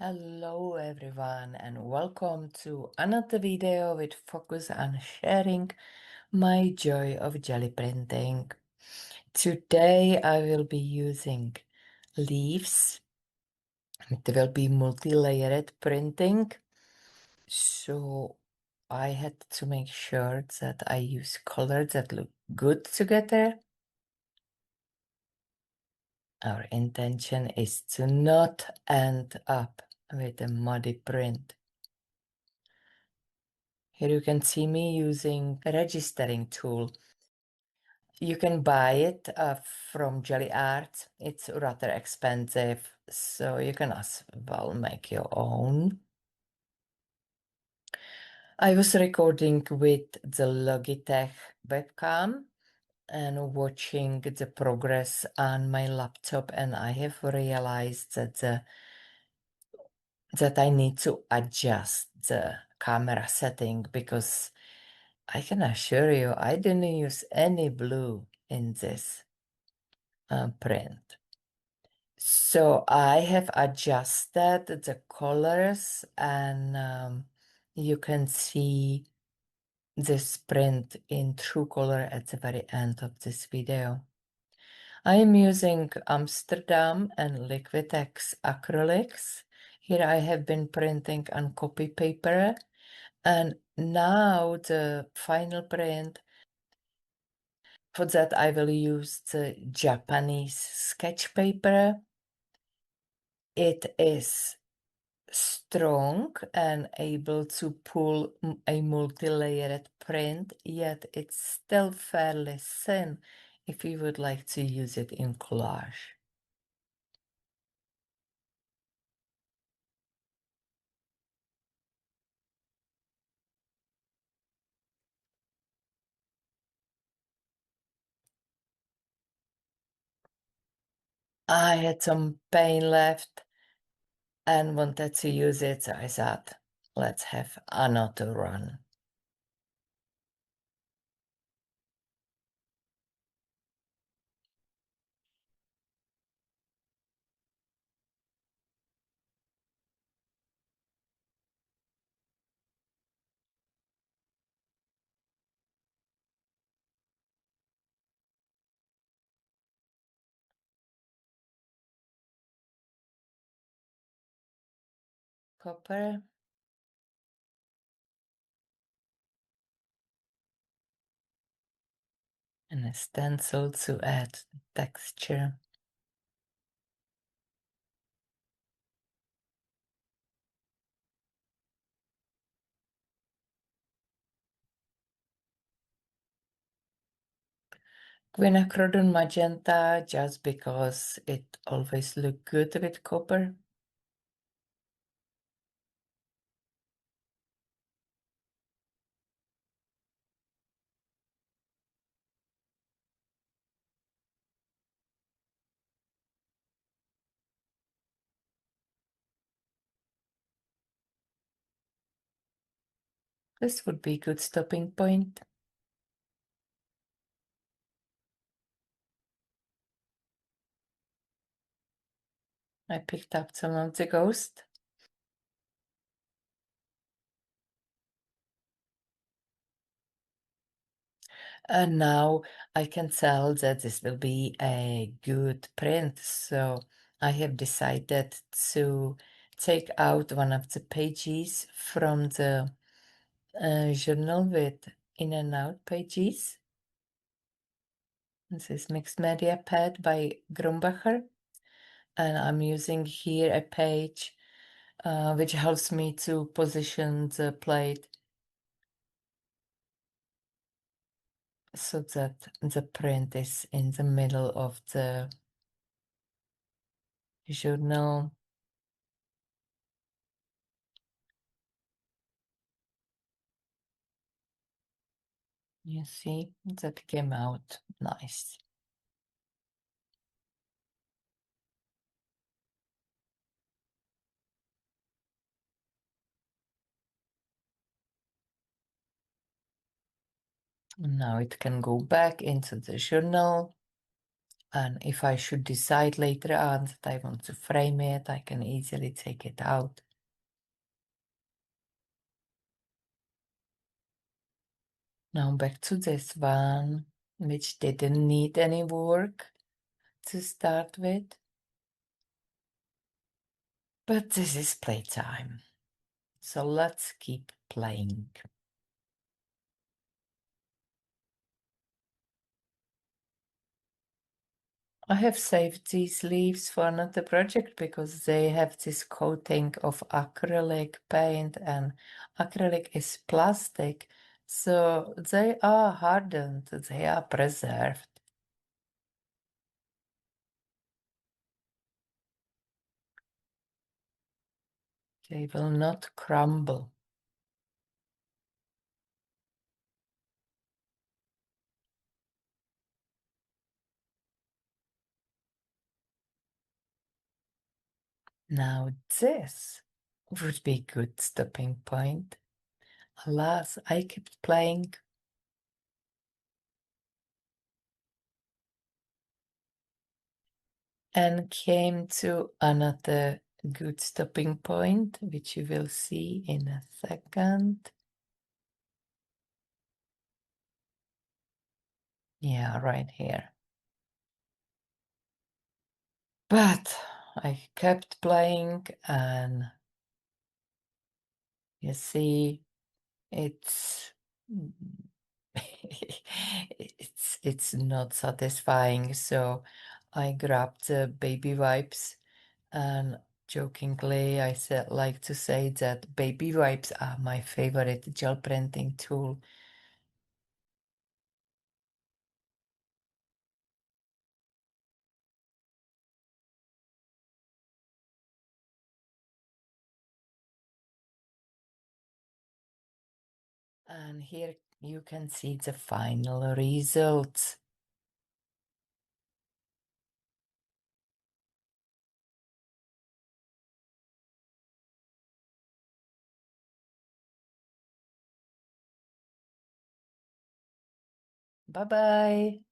Hello everyone and welcome to another video with focus on sharing my joy of jelly printing. Today I will be using leaves. It will be multi-layered printing. So I had to make sure that I use colors that look good together. Our intention is to not end up with a muddy print. Here you can see me using a registering tool. You can buy it from Jelly Art. It's rather expensive, so you can as well make your own. I was recording with the Logitech webcam and watching the progress on my laptop, and I have realized that I need to adjust the camera setting because I can assure you I didn't use any blue in this print. So I have adjusted the colors and you can see this print in true color at the very end of this video. I am using Amsterdam and Liquitex acrylics. Here I have been printing on copy paper, and now the final print. For that, I will use the Japanese sketch paper. It is strong and able to pull a multi-layered print, yet it's still fairly thin if you would like to use it in collage. I had some paint left and wanted to use it, so I thought, let's have another run. Copper and a stencil to add texture. Quinacridone magenta just because it always look good with copper. This would be a good stopping point. I picked up some of the ghost. And now I can tell that this will be a good print. So I have decided to take out one of the pages from the journal with in and out pages. This is Mixed Media Pad by Grumbacher. And I'm using here a page which helps me to position the plate so that the print is in the middle of the journal. You see, that came out nice. Now it can go back into the journal. And if I should decide later on that I want to frame it, I can easily take it out. Now back to this one, which didn't need any work to start with. But this is playtime. So let's keep playing. I have saved these leaves for another project because they have this coating of acrylic paint, and acrylic is plastic, so they are hardened, they are preserved. They will not crumble. Now this would be a good stopping point. Alas, I kept playing. And came to another good stopping point, which you will see in a second. Yeah, right here. But I kept playing, and you see, it's it's not satisfying. So I grabbed the baby wipes, and jokingly I said like to say that baby wipes are my favorite gel printing tool. And here you can see the final results. Bye bye.